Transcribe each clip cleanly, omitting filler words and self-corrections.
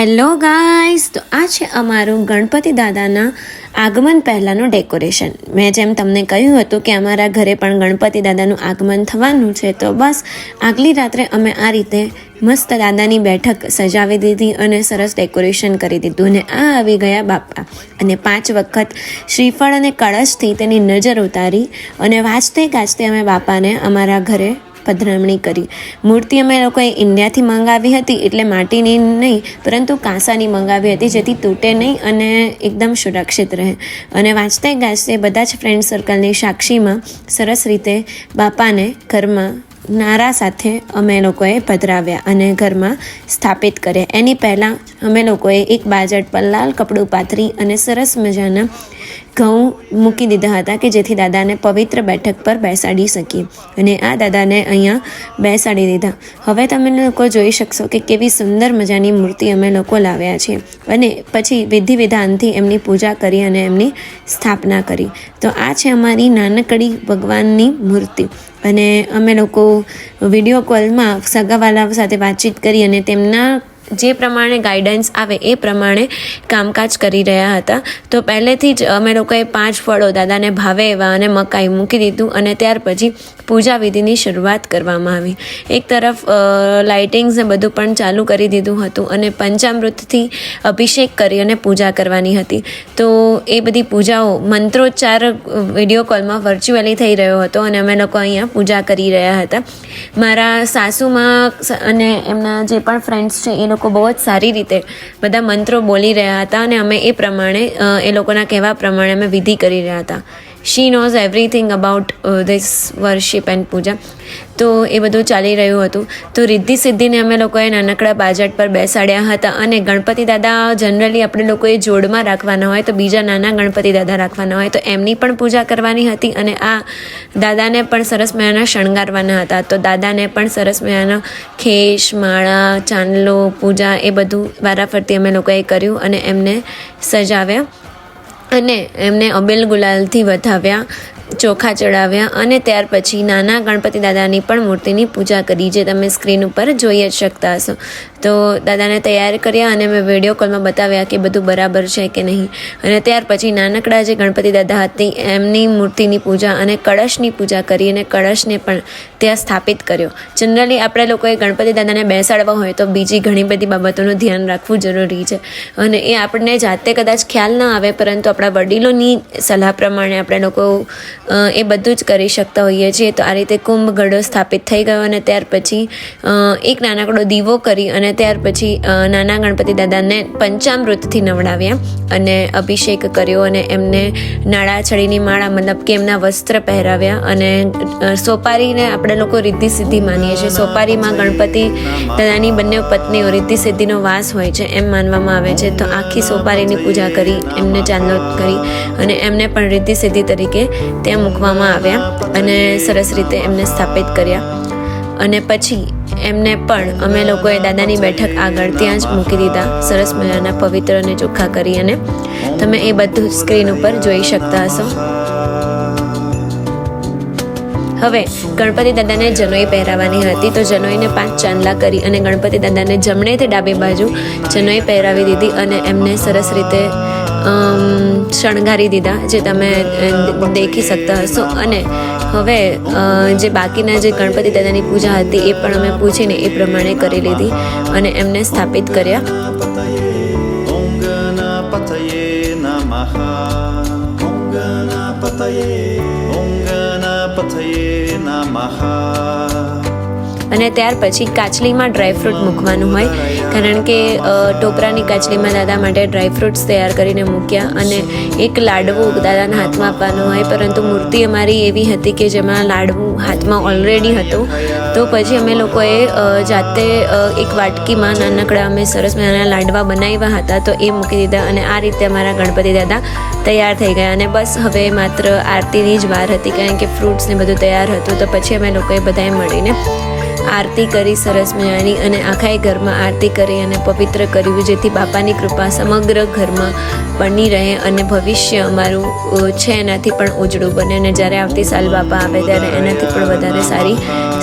Hello guys, તો આ છે અમારું ગણપતિ દાદાના આગમન પહેલાંનું ડેકોરેશન. મેં જેમ તમને કહ્યું હતું કે અમારા ઘરે પણ ગણપતિ દાદાનું આગમન થવાનું છે, તો બસ આગલી રાત્રે અમે આ રીતે મસ્ત દાદાની બેઠક સજાવી દીધી અને સરસ ડેકોરેશન કરી દીધું. અને આ આવી ગયા બાપા, અને 5 વખત શ્રીફળ અને કળશથી તેની નજર ઉતારી અને વાંચતે ગાજતે અમે બાપાને અમારા ઘરે પધરામણી કરી. મૂર્તિ અમે લોકોએ ઇન્ડિયાથી મંગાવી હતી, એટલે માટીની નહીં પરંતુ કાંસાની મંગાવી હતી, જેથી તૂટે નહીં અને એકદમ સુરક્ષિત રહે. અને વાંચતે ગાજતે બધા જ ફ્રેન્ડ સર્કલની સાક્ષીમાં સરસ રીતે બાપાને ઘરમાં નારા સાથે અમે લોકોએ પધરાવ્યા અને ઘરમાં સ્થાપિત કર્યા. એની પહેલાં અમે લોકોએ એક બાજટ પર લાલ કપડું પાથરી અને સરસ મજાના ઘઉં મૂકી દીધા હતા કે જેથી દાદાને પવિત્ર બેઠક પર બેસાડી શકીએ. અને આ દાદાને અહીંયા બેસાડી દીધા. હવે તમે લોકો જોઈ શકશો કે કેવી સુંદર મજાની મૂર્તિ અમે લોકો લાવ્યા છીએ. અને પછી વિધિ વિધાનથી એમની પૂજા કરી અને એમની સ્થાપના કરી. તો આ છે અમારી નાનકડી ભગવાનની મૂર્તિ. અને અમે લોકો વિડીયો કોલમાં સગાવાલા સાથે વાતચીત કરી અને તેમના જે પ્રમાણે ગાઈડન્સ આવે એ પ્રમાણે કામકાજ કરી રહ્યા હતા. તો પહેલેથી જ અમે લોકોએ 5 ફળો દાદાને ભાવે એવા અને મકાઈ મૂકી દીધું અને ત્યાર પછી પૂજા વિધિની શરૂઆત કરવામાં આવી. એક તરફ લાઇટિંગ્સ ને બધું પણ ચાલુ કરી દીધું હતું અને પંચામૃતથી અભિષેક કરી અને પૂજા કરવાની હતી. તો એ બધી પૂજાઓ મંત્રોચ્ચાર વિડીયો કોલમાં વર્ચ્યુઅલી થઈ રહ્યો હતો અને અમે લોકો અહીંયા પૂજા કરી રહ્યા હતા. મારા સાસુમાં અને એમના જે પણ ફ્રેન્ડ્સ છે એ લોકો બહુ જ સારી રીતે બધા મંત્રો બોલી રહ્યા હતા અને અમે એ પ્રમાણે એ લોકોના કહેવા પ્રમાણે અમે વિધિ કરી રહ્યા હતા. She knows everything about this worship and puja. તો એ બધું ચાલી રહ્યું હતું. તો રિદ્ધિ સિદ્ધિને અમે લોકોએ નાનકડા બાજટ પર બેસાડ્યા હતા. અને ગણપતિ દાદા જનરલી આપણે લોકોએ જોડમાં રાખવાના હોય, તો બીજા નાના ગણપતિ દાદા રાખવાના હોય, તો એમની પણ પૂજા કરવાની હતી. અને આ દાદાને પણ સરસ મજાના શણગારવાના હતા. તો દાદાને પણ સરસ મજાના ખેશ, માળા, ચાંદલો, પૂજા એ બધું વારાફરતી અમે લોકોએ કર્યું અને એમને સજાવ્યા અને એમને અબીલ ગુલાલથી વધાવ્યા, ચોખા ચડાવ્યા અને ત્યાર પછી નાના ગણપતિ દાદાની પણ મૂર્તિની પૂજા કરી, જે તમે સ્ક્રીન ઉપર જોઈ જ શકતા હશો. તો દાદાને તૈયાર કર્યા અને મેં વિડીયો કોલમાં બતાવ્યા કે બધું બરાબર છે કે નહીં. અને ત્યાર પછી નાનકડા જે ગણપતિ દાદા હતી એમની મૂર્તિની પૂજા અને કળશની પૂજા કરી અને કળશને પણ ત્યાં સ્થાપિત કર્યો. જનરલી આપણે લોકોએ ગણપતિ દાદાને બેસાડવા હોય તો બીજી ઘણી બધી બાબતોનું ધ્યાન રાખવું જરૂરી છે. અને એ આપણને જાતે કદાચ ખ્યાલ ન આવે, પરંતુ આપણા વડીલોની સલાહ પ્રમાણે આપણે લોકો એ બધું જ કરી શકતા હોઈએ છીએ. તો આ રીતે કુંભ ઘડો સ્થાપિત થઈ ગયો અને ત્યાર પછી એક નાનકડો દીવો કરી અને ત્યાર પછી નાના ગણપતિ દાદાને પંચામૃતથી નવડાવ્યા અને અભિષેક કર્યો અને એમને નાળા છડીની માળા મતલબ કે એમના વસ્ત્ર પહેરાવ્યા. અને સોપારીને આપણે લોકો રિદ્ધિ સિદ્ધિ માનીએ છીએ. સોપારીમાં ગણપતિ દાદાની બંને પત્નીઓ રિદ્ધિ સિદ્ધિનો વાસ હોય છે એમ માનવામાં આવે છે. તો આખી સોપારીની પૂજા કરી, એમને ચાંદલો કરી અને એમને પણ રિદ્ધિ સિદ્ધિ તરીકે ત્યાં મૂકવામાં આવ્યા અને સરસ રીતે એમને સ્થાપિત કર્યા. અને પછી એમને પણ અમે લોકોએ દાદાની બેઠક આગળ ત્યાં જ મૂકી દીધા, સરસ મજાના પવિત્ર અને ચોખ્ખા કરી. અને તમે એ બધું સ્ક્રીન ઉપર જોઈ શકતા હશો. હવે ગણપતિ દાદાને જનોઈ પહેરાવવાની હતી, તો જનોઈને 5 ચાંદલા કરી અને ગણપતિ દાદાને જમણેથી ડાબી બાજુ જનોઈ પહેરાવી દીધી અને એમને સરસ રીતે શણગારી દીધા, જે તમે દેખી શકતા હશો. અને હવે જે બાકીના જે ગણપતિ દાદાની પૂજા હતી એ પણ અમે પૂછીને એ પ્રમાણે કરી લીધી અને એમને સ્થાપિત કર્યા. અને ત્યાર પછી કાચલીમાં ડ્રાયફ્રૂટ મૂકવાનું હોય, કારણ કે ટોપરાની કાચલીમાં દાદા માટે ડ્રાયફ્રૂટ્સ તૈયાર કરીને મૂક્યા. અને એક લાડવું દાદાના હાથમાં આપવાનું હોય, પરંતુ મૂર્તિ અમારી એવી હતી કે જેમાં લાડવું હાથમાં ઓલરેડી હતું. તો પછી અમે લોકોએ જાતે એક વાટકીમાં નાનકડા અમે સરસ મજાના લાડવા બનાવ્યા હતા, તો એ મૂકી દીધા. અને આ રીતે અમારા ગણપતિ દાદા તૈયાર થઈ ગયા. અને બસ હવે માત્ર આરતીની જ વાર હતી, કારણ કે ફ્રૂટ્સ ને બધું તૈયાર હતું. તો પછી અમે લોકોએ બધાએ મળીને આરતી કરી સરસ મજાની, અને આખાએ ઘરમાં આરતી કરી અને પવિત્ર કર્યું, જેથી બાપાની કૃપા સમગ્ર ઘરમાં બની રહે અને ભવિષ્ય અમારું છે એનાથી પણ ઉજળું બને, અને જ્યારે આવતી સાલ બાપા આવે ત્યારે એનાથી પણ વધારે સારી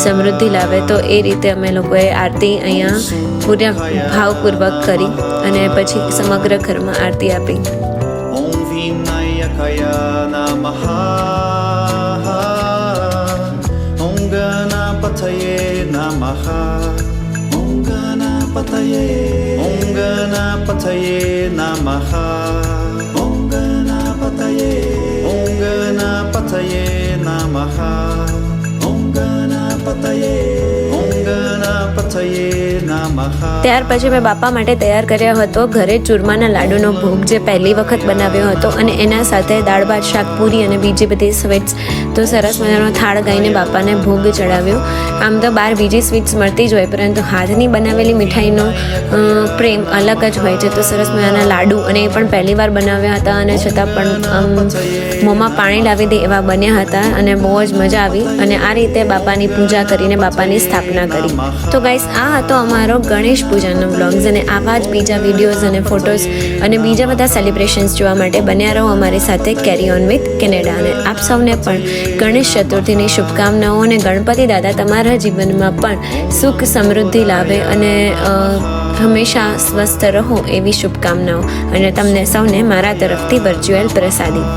સમૃદ્ધિ લાવે. તો એ રીતે અમે લોકોએ આરતી અહીંયા પૂરા ભાવપૂર્વક કરી અને પછી સમગ્ર ઘરમાં આરતી આપી. ઓમ વિનાયકાય નમઃ. ઓમ ગણપતયે નમઃ. ઓમ ગણપતયે. ઓમ ગણપતયે નમઃ. ઓમ ગણપતયે. ઓમ ગણપતયે નમઃ. ઓમ ગણપતયે. ઓમ ગણપતયે નમઃ. ત્યાર પછી મેં બાપા માટે તૈયાર કર્યો હતો ઘરે ચૂરમાના લાડુનો ભોગ, જે પહેલી વખત બનાવ્યો હતો, અને એના સાથે દાળ ભાત શાક પૂરી અને બીજી બધી સ્વીટ્સ. તો સરસ મજાનો થાળ ગાઈને બાપાને ભોગ ચડાવ્યો. આમ તો બહાર બીજી સ્વીટ્સ મળતી જ હોય, પરંતુ હાથની બનાવેલી મીઠાઈનો પ્રેમ અલગ જ હોય છે. તો સરસ મજાના લાડુ, અને એ પણ પહેલી વાર બનાવ્યા હતા, અને છતાં પણ મોંમાં પાણી લાવી દે એવા બન્યા હતા, અને બહુ જ મજા આવી. અને આ રીતે બાપાની પૂજા કરીને બાપાની સ્થાપના કરી. તો ગાઈસ, આ હતો અમારો ગણેશ પૂજાનો બ્લોગ્સ, અને આવા જ બીજા વિડીયોઝ અને ફોટોઝ અને બીજા બધા સેલિબ્રેશન્સ જોવા માટે બન્યા રહો અમારી સાથે કેરી ઓન વિથ કેનેડા. અને આપ સૌને પણ ગણેશ ચતુર્થીની શુભકામનાઓ, અને ગણપતિ દાદા તમારા જીવનમાં પણ સુખ સમૃદ્ધિ લાવે અને હંમેશા સ્વસ્થ રહો એવી શુભકામનાઓ, અને તમને સૌને મારા તરફથી વર્ચ્યુઅલ પ્રસાદી.